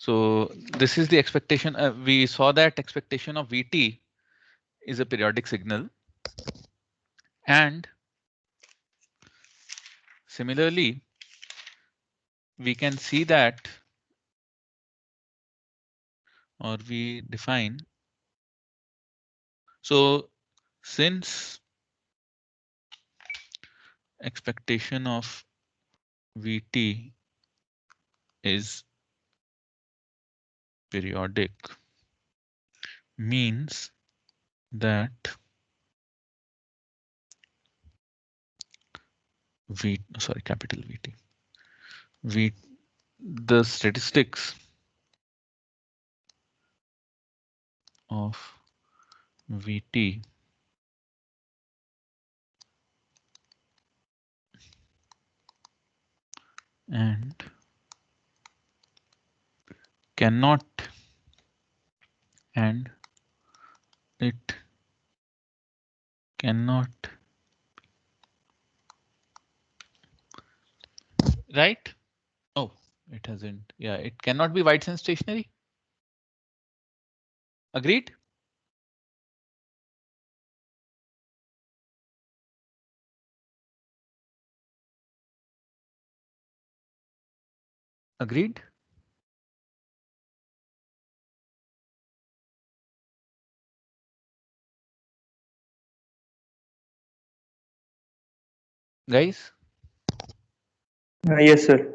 So this is the expectation. We saw that expectation of Vt is a periodic signal, and similarly, we can see that, or we define. So since expectation of Vt is periodic, means that capital Vt, V, the statistics of Vt and cannot, and it cannot, right? Oh, it hasn't. Yeah, it cannot be wide sense stationary. Agreed? Agreed? Guys? Yes, sir.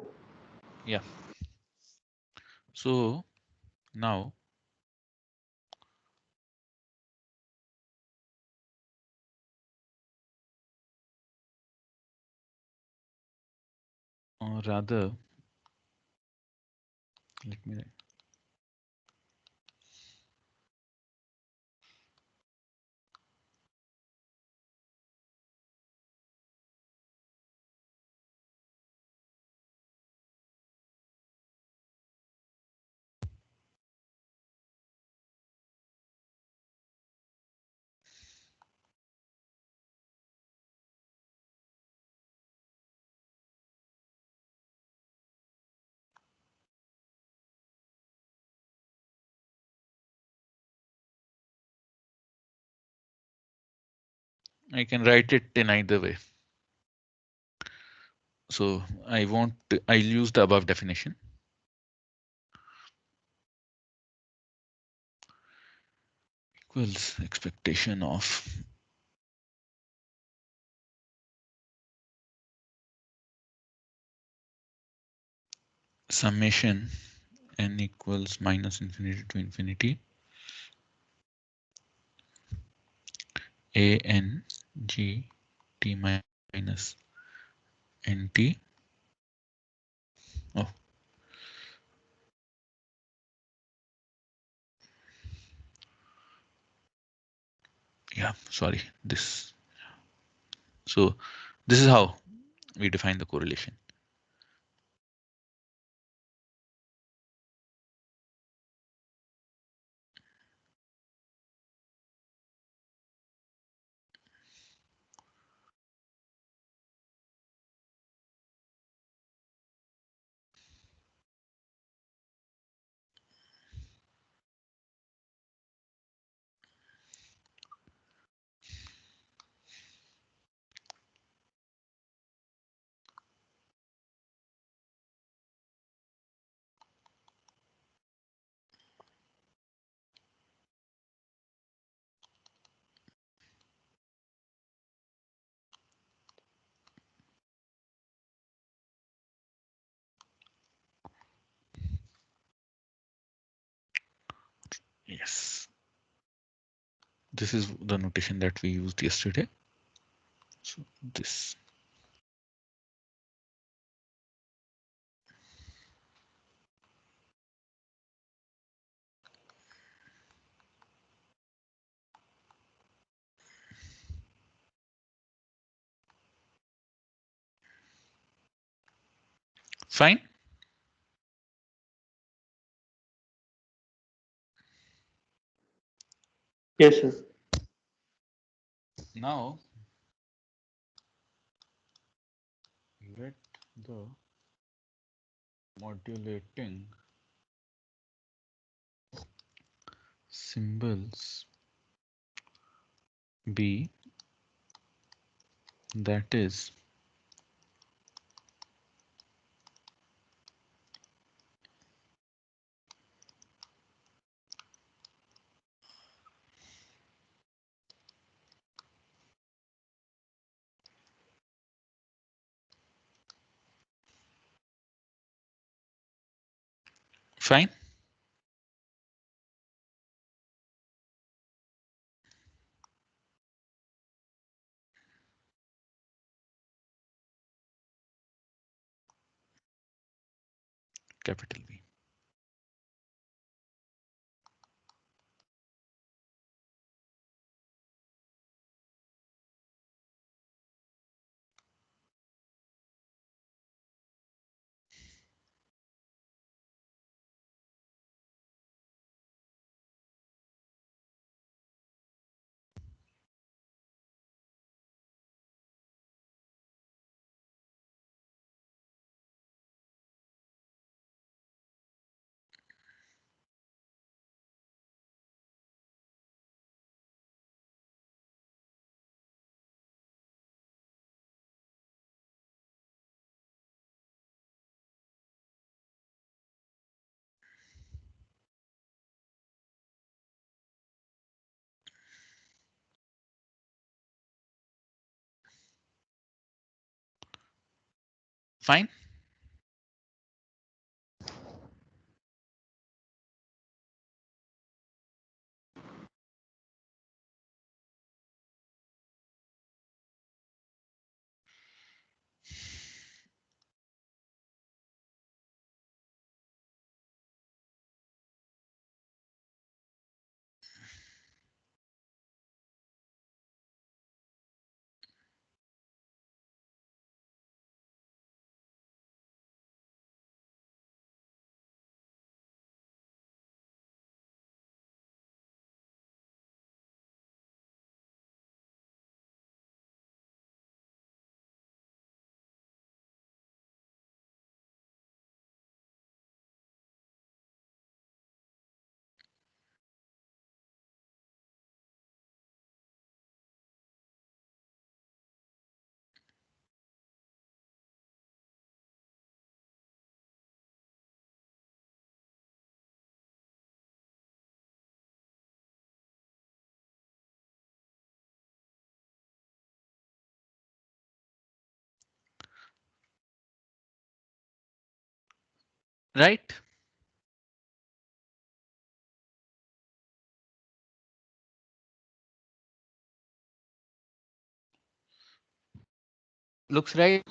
Yeah. So now or rather, let me write. I can write it in either way. So I won't, I'll use the above definition. Equals expectation of summation n equals minus infinity to infinity a n g t minus n t. Oh, yeah, sorry, this. So this is how we define the correlation. Yes, this is the notation that we used yesterday. So this. Fine. Yes, sir. Now let the modulating symbols B that is fine. Capital B. Fine. Right. Looks right.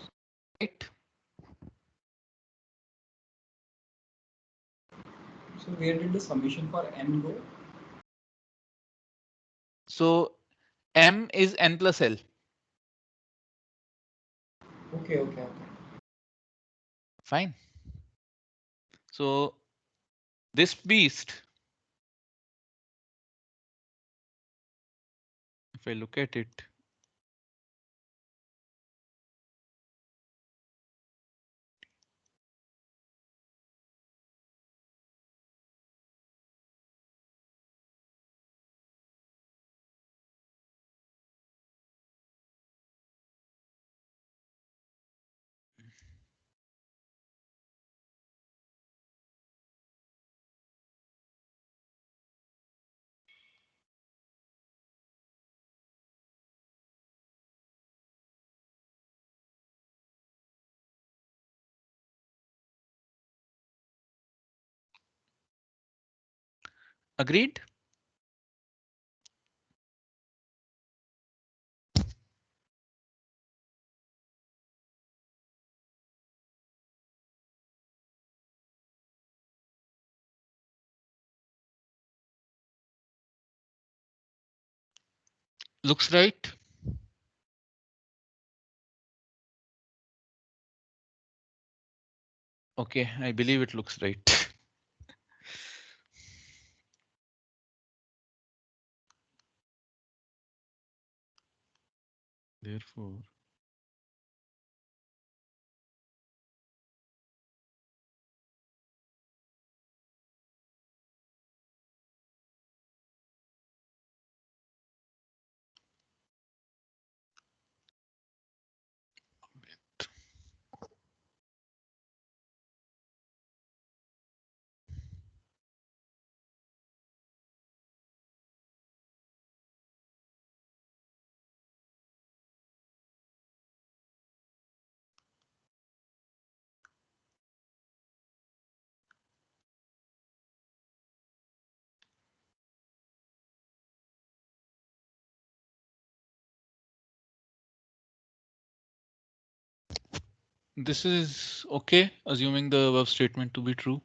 So where did the summation for n go? So M is N plus L. Okay, okay, okay. Fine. So this beast, if I look at it, agreed? Looks right. Okay, I believe it looks right. Therefore, This is okay, assuming the above statement to be true.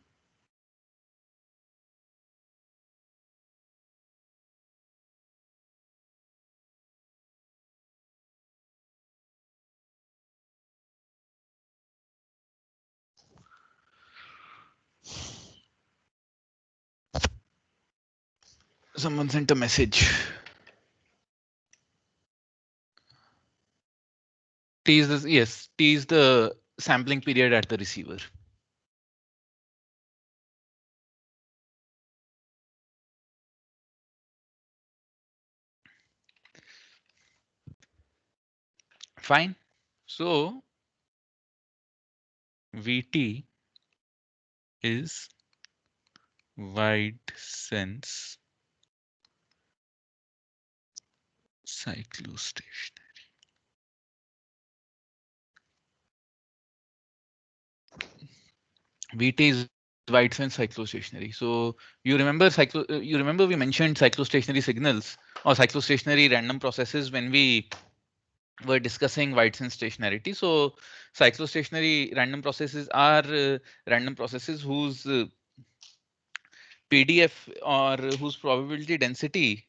Someone sent a message. T is the, yes, T is the sampling period at the receiver. Fine. So VT is wide sense cyclostation. VT is wide sense cyclostationary. So you remember we mentioned cyclostationary signals or cyclostationary random processes when we were discussing wide sense stationarity. So cyclostationary random processes are random processes whose PDF or whose probability density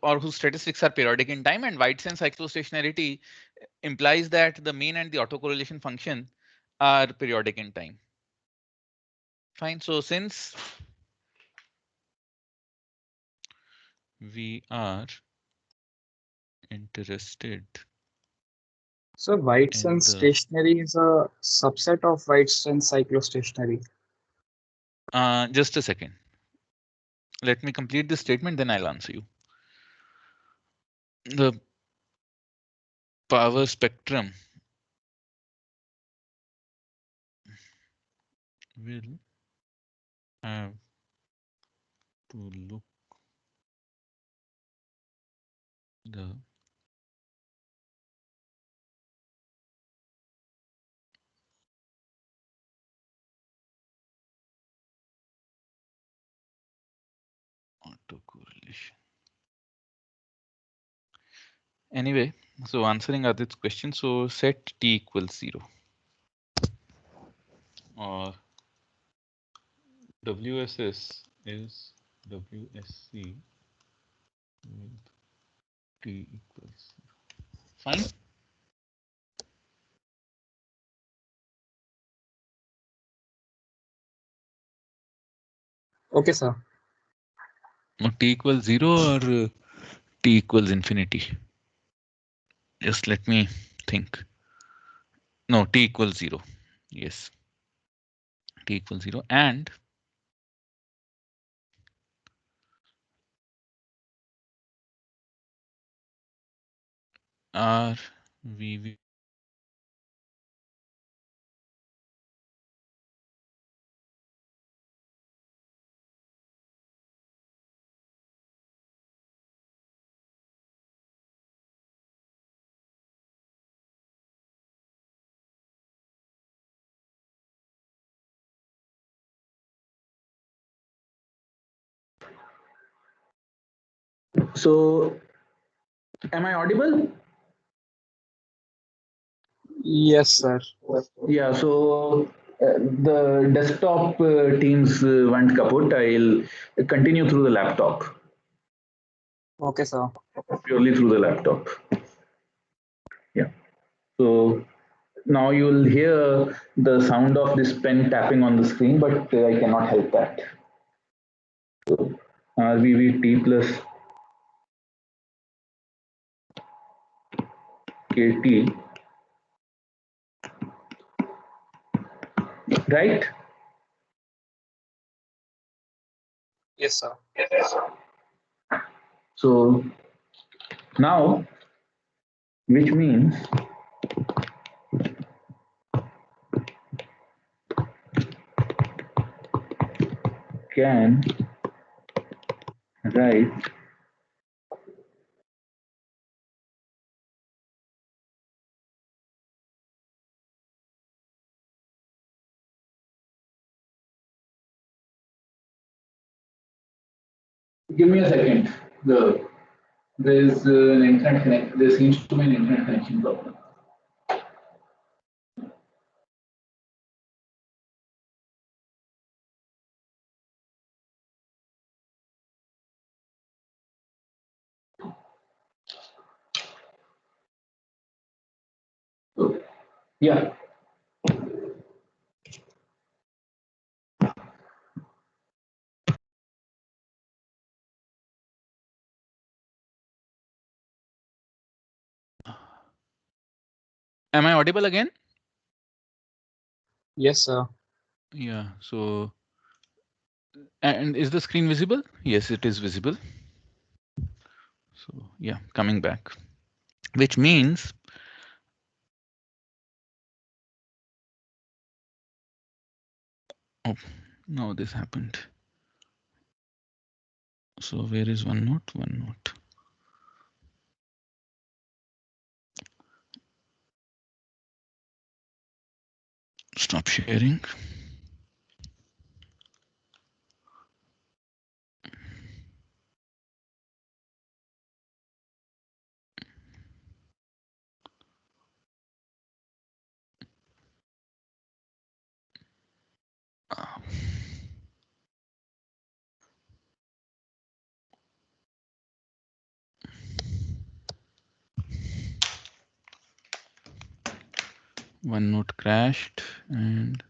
or whose statistics are periodic in time, and wide sense cyclostationarity implies that the mean and the autocorrelation function are periodic in time. Fine. So since we are interested So wide in sense the stationary is a subset of wide sense cyclostationary. just a second, let me complete this statement, then I'll answer you. The power spectrum will have to look the autocorrelation. Anyway, so answering Adit's question, so set t equals 0 or WSS is WSC with t equals 0. Fine. Okay, sir. No, t equals 0 or t equals infinity. Just let me think. No, t equals 0. Yes, t equals 0 and R V So, am I audible? Yes, sir. Yeah, so the desktop teams went kaput. I'll continue through the laptop, Okay, sir. purely through the laptop. Yeah. So now you'll hear the sound of this pen tapping on the screen, but I cannot help that. So RVVT plus KT, right? Yes, sir. So now, which means can write give me a second. There seems to be an internet connection problem. So, yeah. Am I audible again? Yes, sir. Yeah. So, and is the screen visible? Yes, it is visible. So yeah, coming back, which means oh no, this happened. So where is OneNote? OneNote. Stop sharing. OneNote crashed and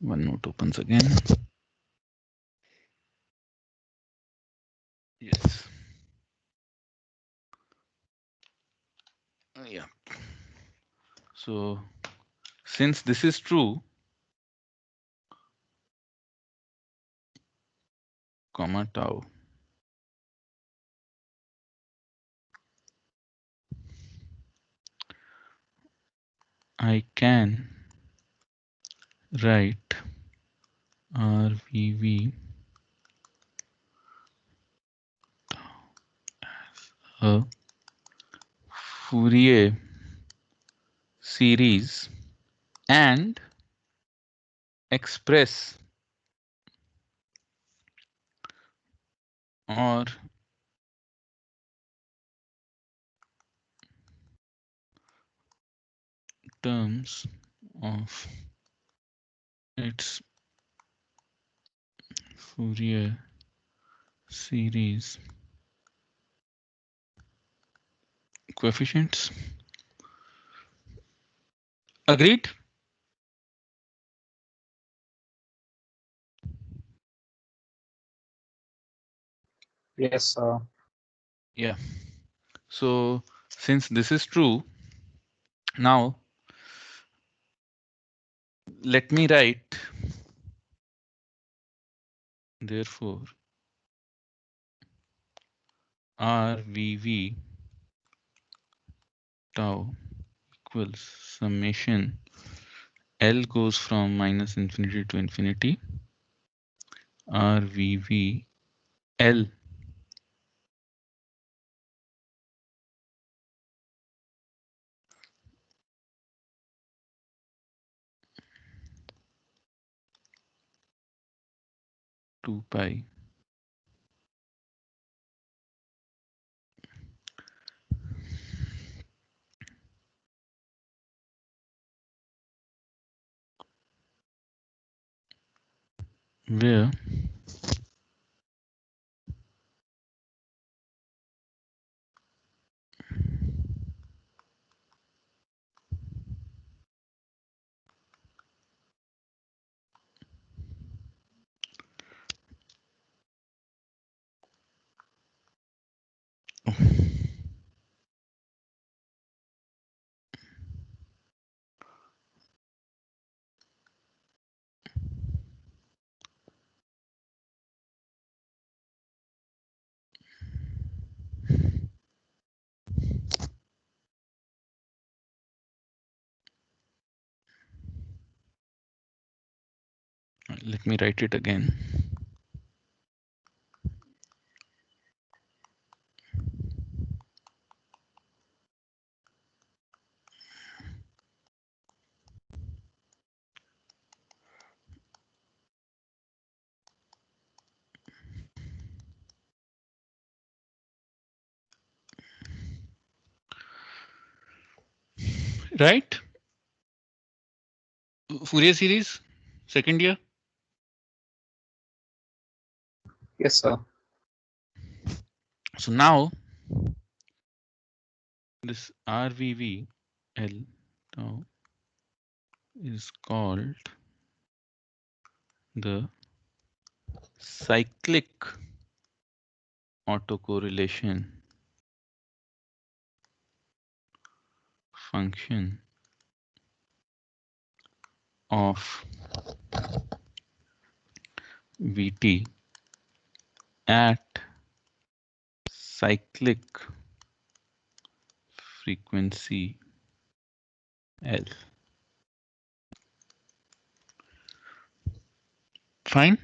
OneNote opens again. Yes. Yeah. So since this is true, comma tau, I can write RVV a Fourier series and express or terms of its Fourier series coefficients. Agreed? Yes, sir. Yeah. So since this is true, now let me write, therefore, RVV tau equals summation L goes from minus infinity to infinity, RVV L to pi where let me write it again. Right? Fourier series, second year. Yes, sir. So now this RVV L tau is called the cyclic autocorrelation function of Vt at cyclic frequency L. Fine.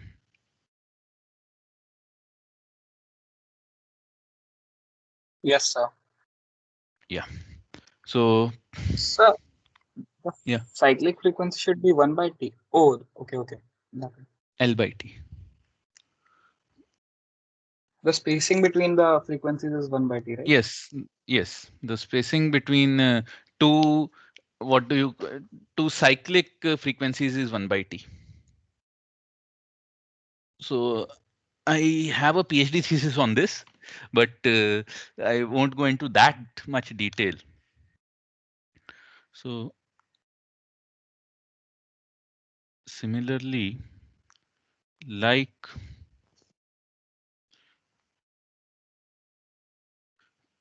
Yes, sir. Yeah. So Sir, the yeah, cyclic frequency should be 1 by t. Oh, okay, okay. Nothing. L by T. The spacing between the frequencies is 1 by t, right? Yes, yes. The spacing between two, what do you, two cyclic frequencies is 1 by T. So I have a PhD thesis on this, but I won't go into that much detail. So similarly, like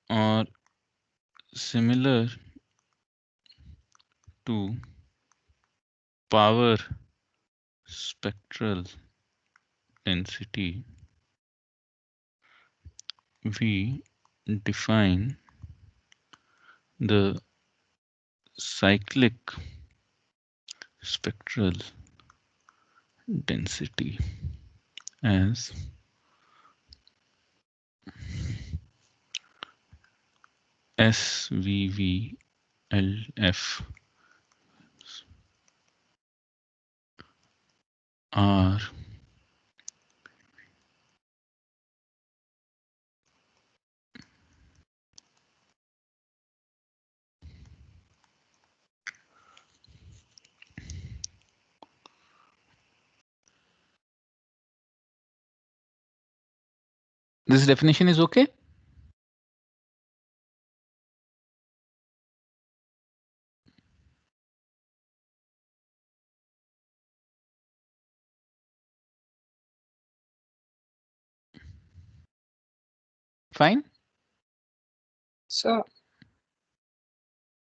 or similar to power spectral density, we define the cyclic spectral density as SVVLF R this definition is okay. Fine. So,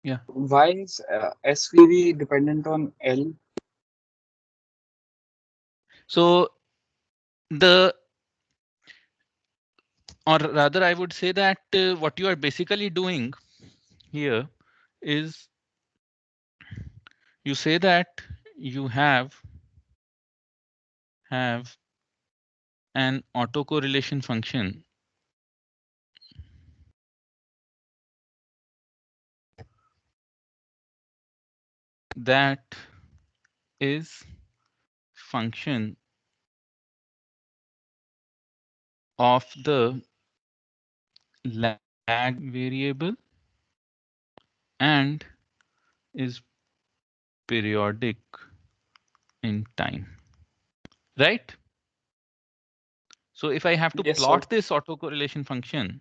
Yeah. why is SVV dependent on L? So the, or rather I would say that what you are basically doing here is you say that you have an autocorrelation function that is function of the lag variable and is periodic in time, right? So if I have to Yes, sir. plot this autocorrelation function,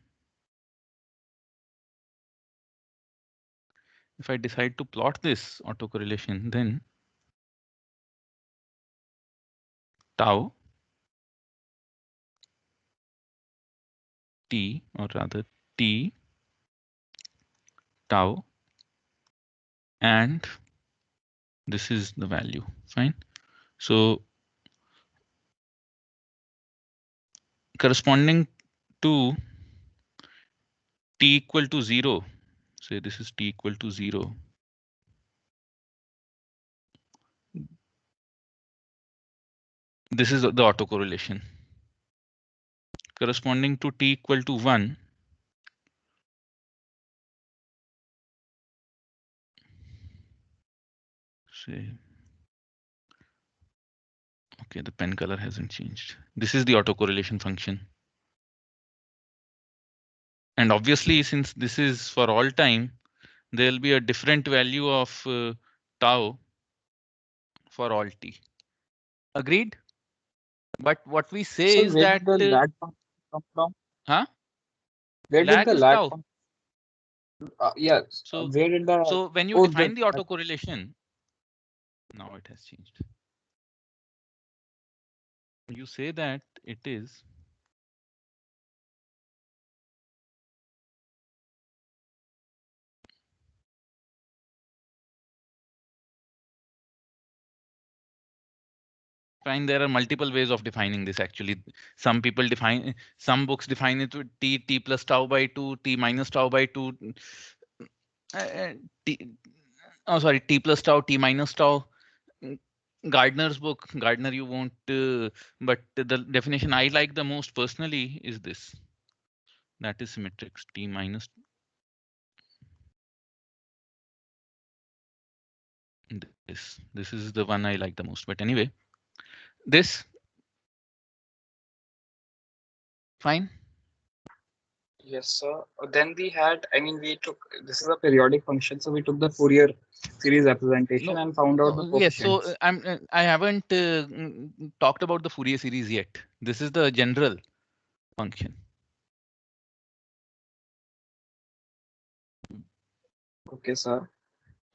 if I decide to plot this autocorrelation, then tau t, or rather t tau, and this is the value. Fine. So corresponding to t equal to 0, say this is t equal to 0, this is the autocorrelation. Corresponding to t equal to 1, say, okay, the pen color hasn't changed. This is the autocorrelation function. And obviously, since this is for all time, there will be a different value of tau for all t. Agreed? But what we say So, is where that, did the lag function come from? huh? Where did Lag the is lag tau. function? Yes. So Where did the so when you oh define the autocorrelation, now it has changed. You say that it is fine. There are multiple ways of defining this actually. Some books define it with t plus tau by 2, t minus tau by 2, t, oh sorry, t plus tau, t minus tau. Mm, Gardner's book, Gardner you won't, but the definition I like the most personally is this. That is symmetrics, t minus this. This is the one I like the most. But anyway, this fine. Yes, sir. Then we had, I mean, we took, this is a periodic function, so we took the Fourier series representation No, and found out the no, yes. So coefficients. I haven't talked about the Fourier series yet. This is the general function. Okay, sir.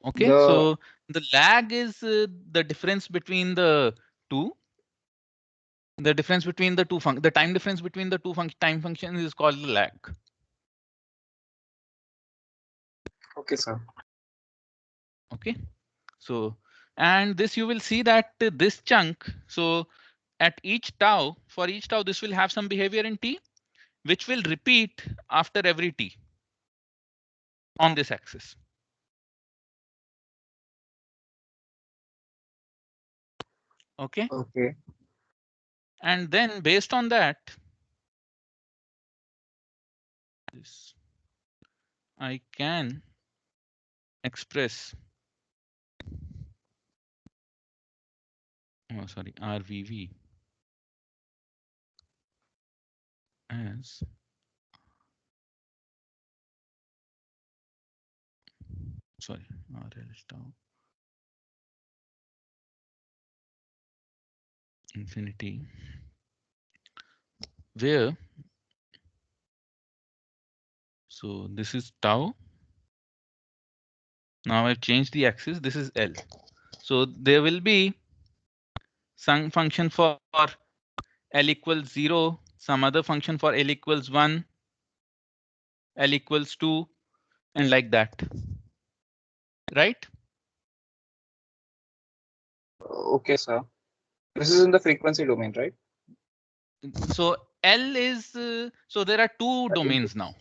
Okay, The so the lag is the difference between the two. The difference between the the time difference between the two time functions is called the lag. okay, sir. Okay, so and this you will see that this chunk. So at each tau, for each tau, this will have some behavior in t, which will repeat after every t on this axis. Okay, Okay. and then based on that, this I can express, oh sorry, RVV as sorry, RL tau infinity, where so this is tau. Now I've changed the axis. This is L. So there will be some function for L equals 0, some other function for L equals 1, L equals 2, and like that. Right? Okay, sir. This is in the frequency domain, right? So L is so there are two domains now.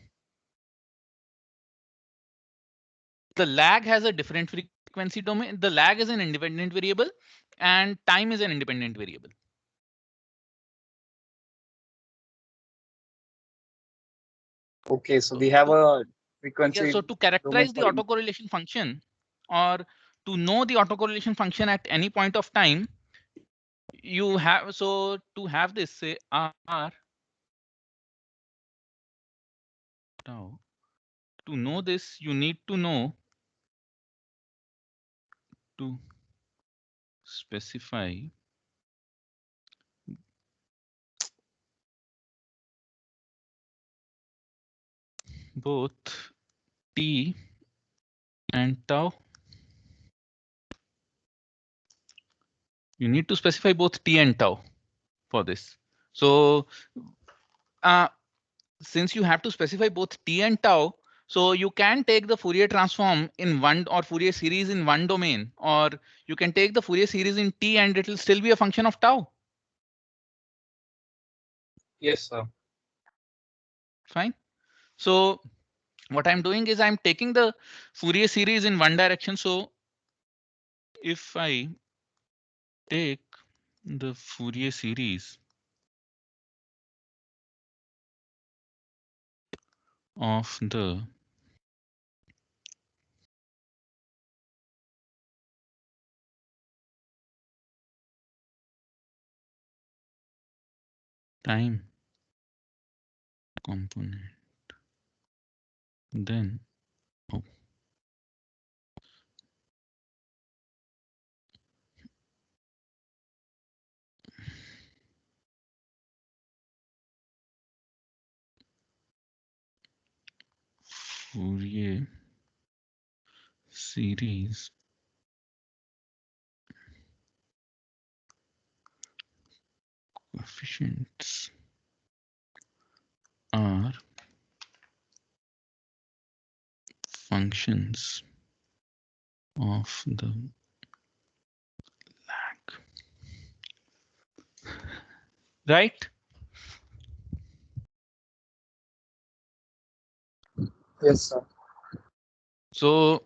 The lag has a different frequency domain. The lag is an independent variable and time is an independent variable. Okay, so So we have to, a yeah, frequency so to domain characterize the for each. autocorrelation function or to know the autocorrelation function at any point of time, you have so to have this say R tau. To know this, you need to know to specify both t and tau. You need to specify both t and tau for this. So uh, since you have to specify both t and tau, so you can take the Fourier transform in one or Fourier series in one domain, or you can take the Fourier series in t and it will still be a function of tau. Yes, sir. Fine. So what I'm doing is I'm taking the Fourier series in one direction. So if I take the Fourier series of the time component, then oh, Fourier series coefficients are functions of the lag. Right? Yes, sir. So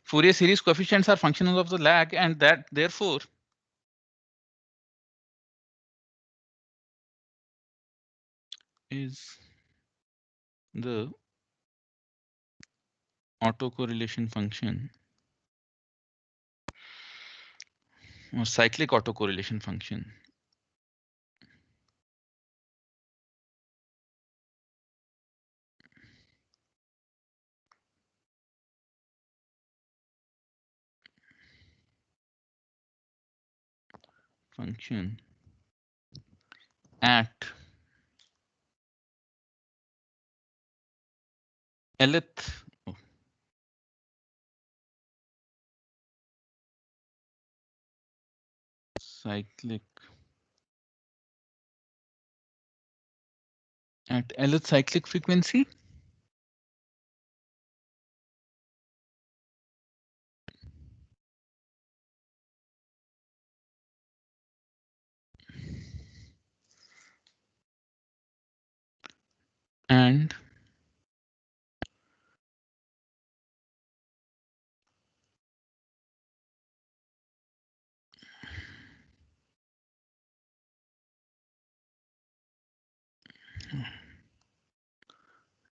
Fourier series coefficients are functions of the lag, and that therefore is the autocorrelation function or cyclic autocorrelation function function at nth cyclic at nth cyclic frequency and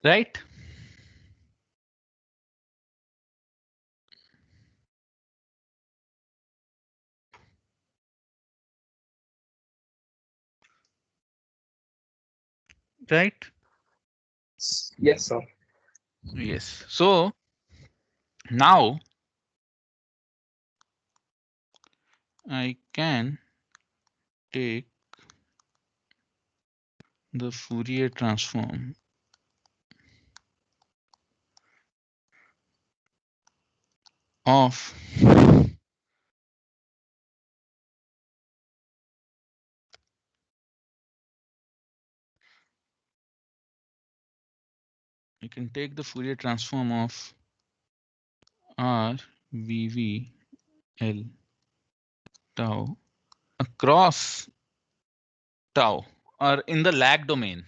right. Right. Yes, sir. Yes. So now I can take the Fourier transform of you can take the Fourier transform of R VV L tau across tau or in the lag domain,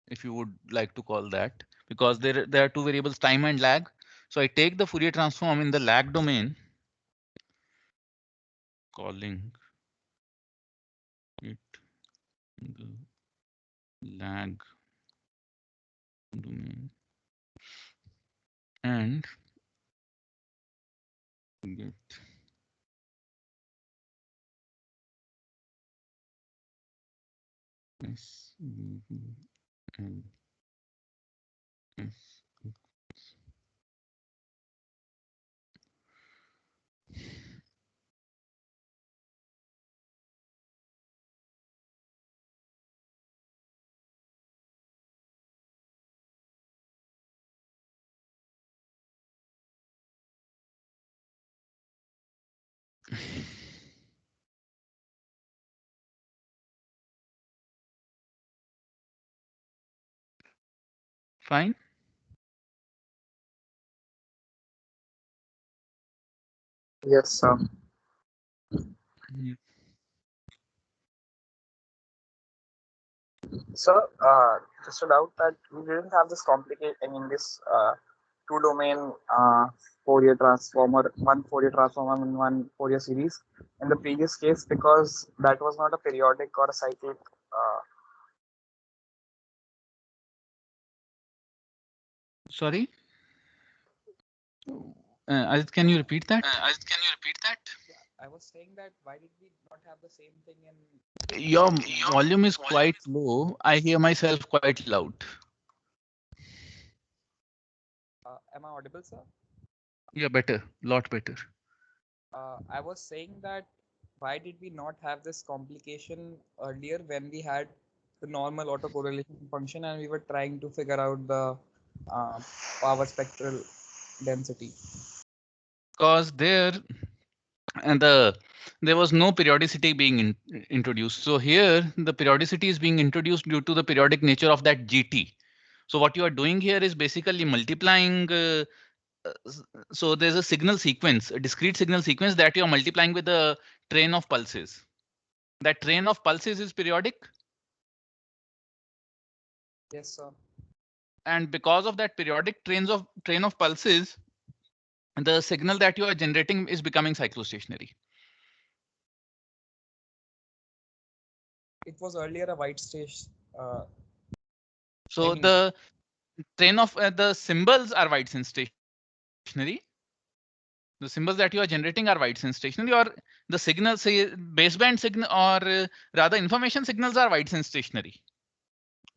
if you would like to call that, because there are two variables, time and lag. So I take the Fourier transform in the lag domain, calling it the lag domain, and get S V V L S. Fine. Yes, sir. Yeah. So, just a doubt that we didn't have this complicate. I mean, this two-domain Fourier transformer, one Fourier transformer and one Fourier series in the previous case because that was not a periodic or a cyclic. Sorry. Adit, can you repeat that? Can you repeat that? Yeah, I was saying that why did we not have the same thing in? Your volume is quite low. I hear myself quite loud. Am I audible, sir? Yeah, better, lot better. I was saying that why did we not have this complication earlier when we had the normal autocorrelation function and we were trying to figure out the uh, power spectral density? because there was no periodicity being introduced. So here the periodicity is being introduced due to the periodic nature of that GT. So what you are doing here is basically multiplying. So there's a signal sequence, a discrete signal sequence that you are multiplying with a train of pulses. That train of pulses is periodic, Yes, sir. and because of that periodic train of pulses, the signal that you are generating is becoming cyclostationary. It was earlier a white stage. So I mean, the train of the symbols are Whiteson stationary. The symbols that you are generating are Whiteson stationary, or the signal, say baseband signal, or rather information signals are Whiteson stationary.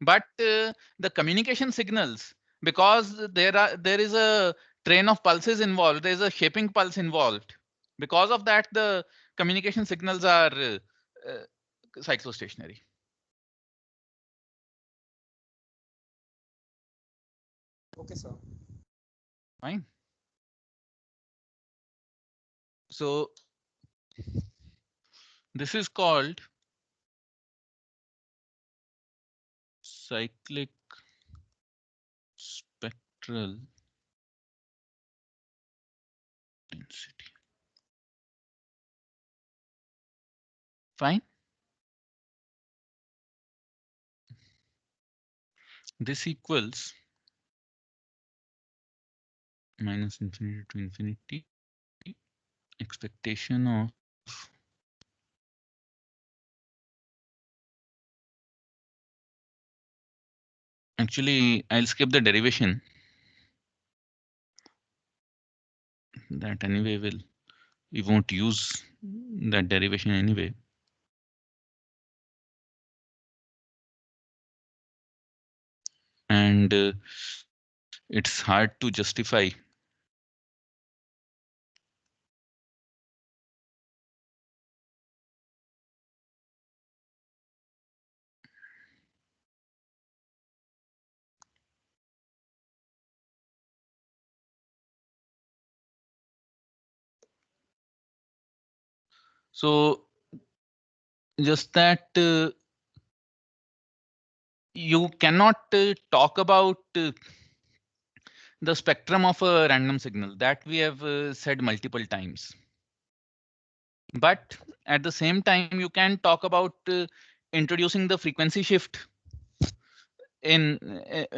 But the communication signals, because there is a train of pulses involved, there is a shaping pulse involved. Because of that, the communication signals are uh, cyclostationary. okay, sir. Fine. So this is called cyclic spectral density. Fine. This equals minus infinity to infinity expectation of actually I'll skip the derivation. That anyway will we won't use that derivation anyway. And it's hard to justify so just that you cannot talk about the spectrum of a random signal, that we have said multiple times. But at the same time, you can talk about introducing the frequency shift in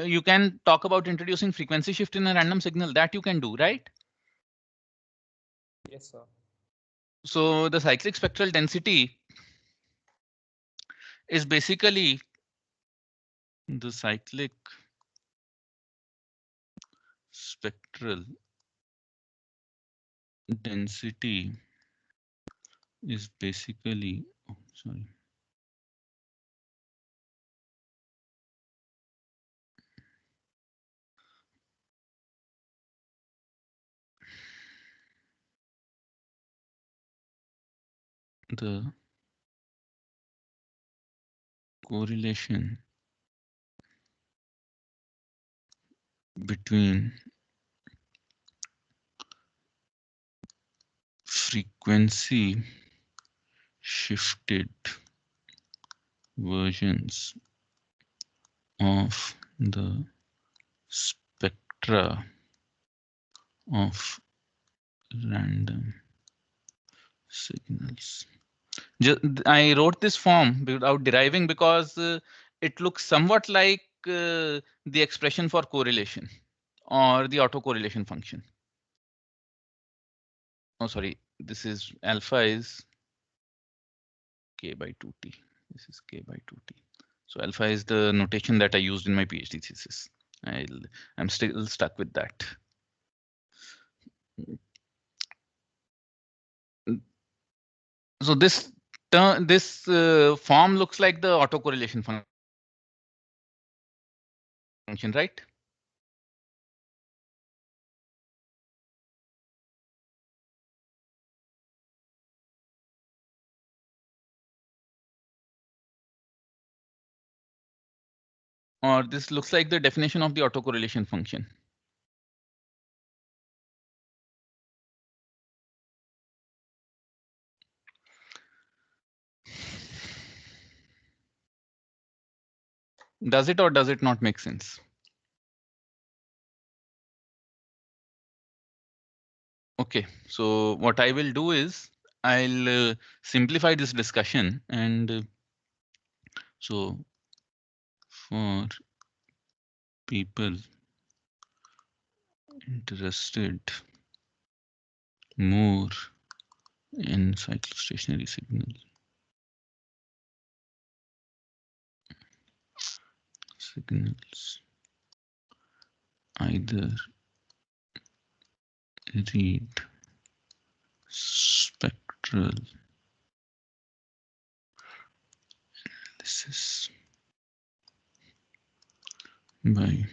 you can talk about introducing frequency shift in a random signal, that you can do, right? Yes, sir. So the cyclic spectral density is basically the cyclic spectral density is basically, oh, sorry, the correlation between frequency shifted versions of the spectra of random signals. I wrote this form without deriving because it looks somewhat like the expression for correlation or the autocorrelation function. Oh, sorry, this is alpha is k by 2t. This is k by 2t. So alpha is the notation that I used in my PhD thesis. I'm still stuck with that. So this form looks like the autocorrelation function, right? Or this looks like the definition of the autocorrelation function. Does it or does it not make sense? Okay, so what I will do is I'll simplify this discussion and so for people interested more in cyclostationary signals either read spectral analysis by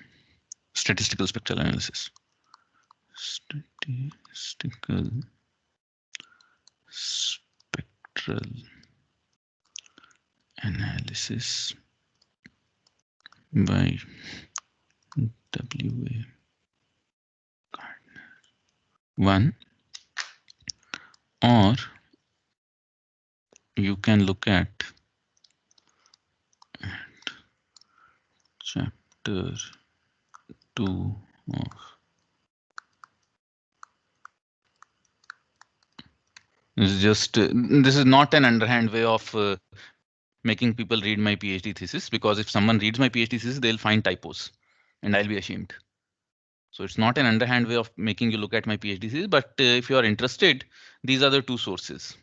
statistical spectral analysis. Statistical spectral analysis by W.A. One, or you can look at chapter 2 of this is not an underhand way of making people read my PhD thesis, because if someone reads my PhD thesis, they'll find typos and I'll be ashamed. So it's not an underhand way of making you look at my PhD thesis, but if you are interested, these are the two sources.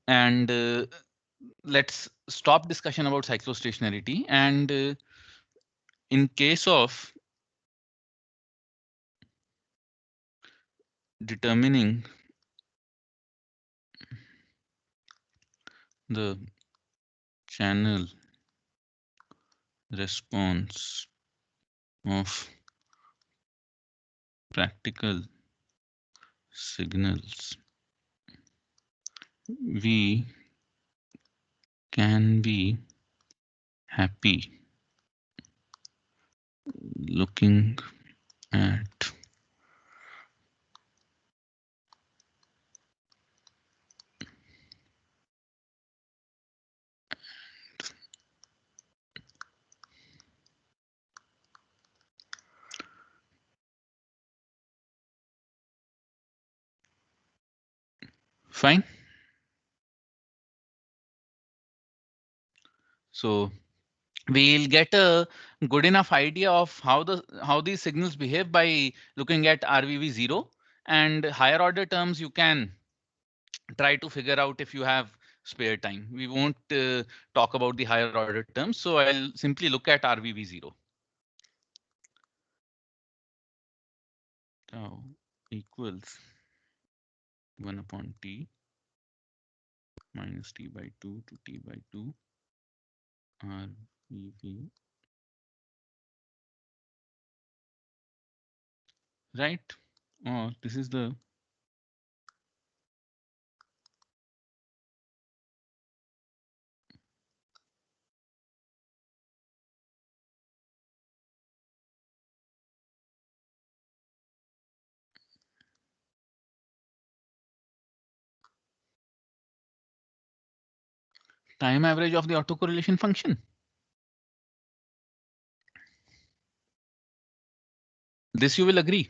And let's stop discussion about cyclostationarity. And in case of determining the channel response of practical signals, we can be happy looking at fine. So we'll get a good enough idea of how these signals behave by looking at RVV0, and higher order terms you can try to figure out if you have spare time. We won't talk about the higher order terms, so I'll simply look at RVV0. Tau equals 1 upon t minus t by 2 to t by 2 RVV, right? Or this is the time average of the autocorrelation function. This you will agree.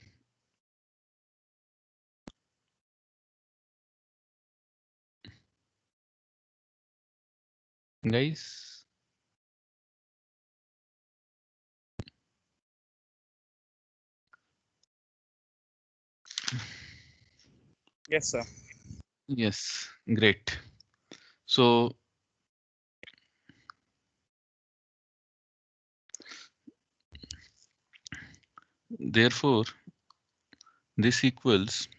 Guys. Yes, sir. Yes, great. So therefore, this equals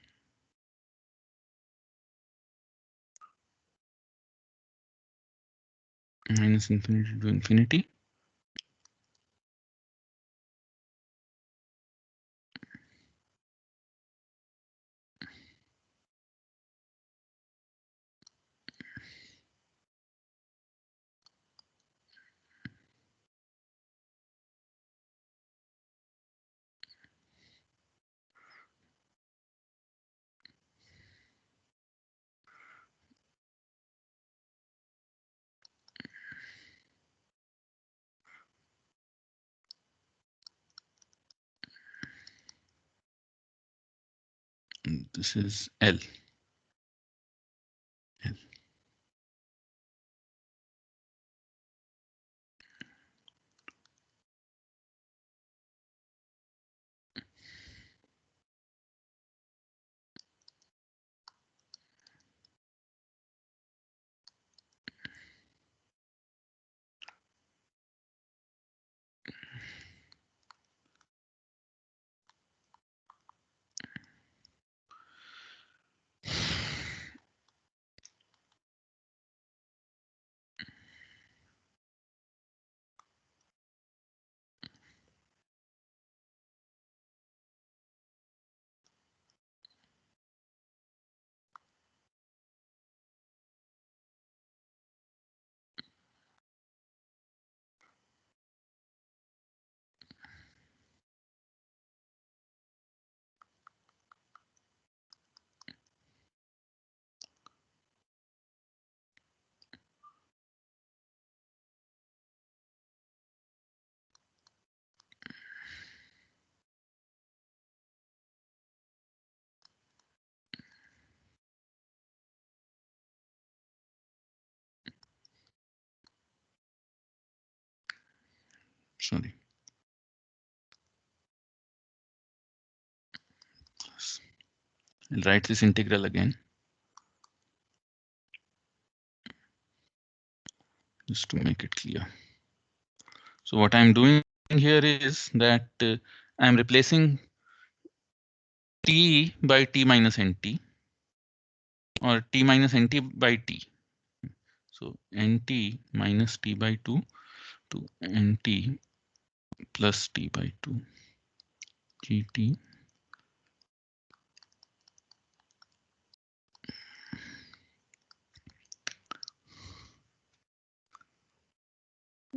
minus infinity to infinity. this is L. L. Sorry. I'll write this integral again, just to make it clear. So what I'm doing here is that I'm replacing t by t minus nt, or t minus nt by t. So nt minus t by 2 to nt plus t by 2 gt.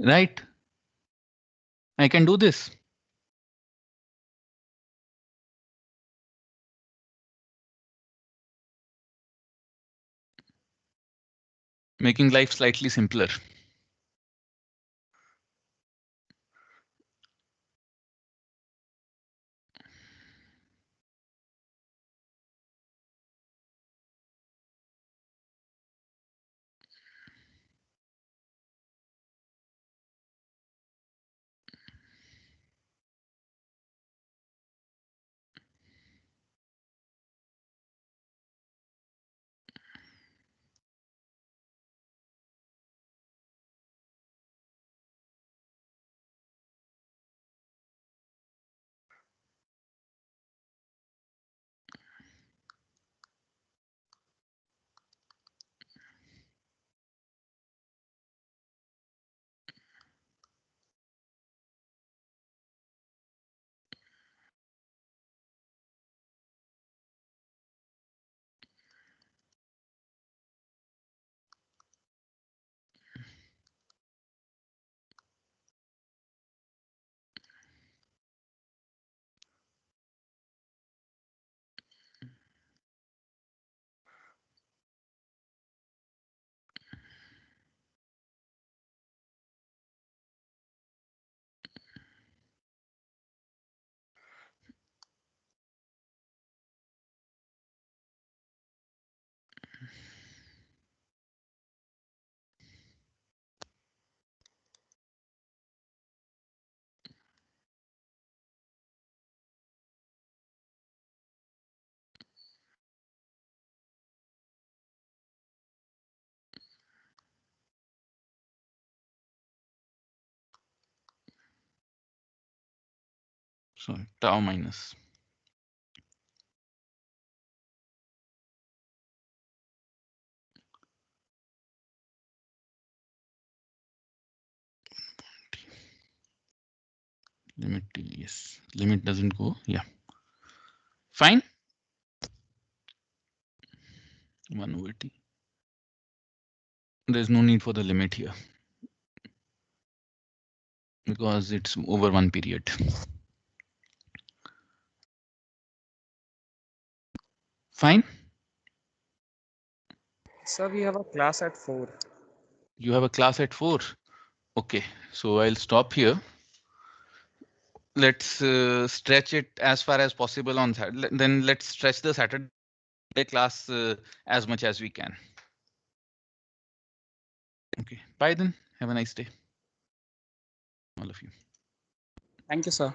Right? I can do this. Making life slightly simpler. So tau minus. Limit t, yes. Limit doesn't go. Yeah. Fine. 1 over t. There's no need for the limit here because it's over one period. Fine. Sir, we have a class at 4. You have a class at 4. Okay, so I'll stop here. Let's stretch it as far as possible on Saturday. Then let's stretch the Saturday the class as much as we can. Okay, bye then. Have a nice day, all of you. Thank you, sir.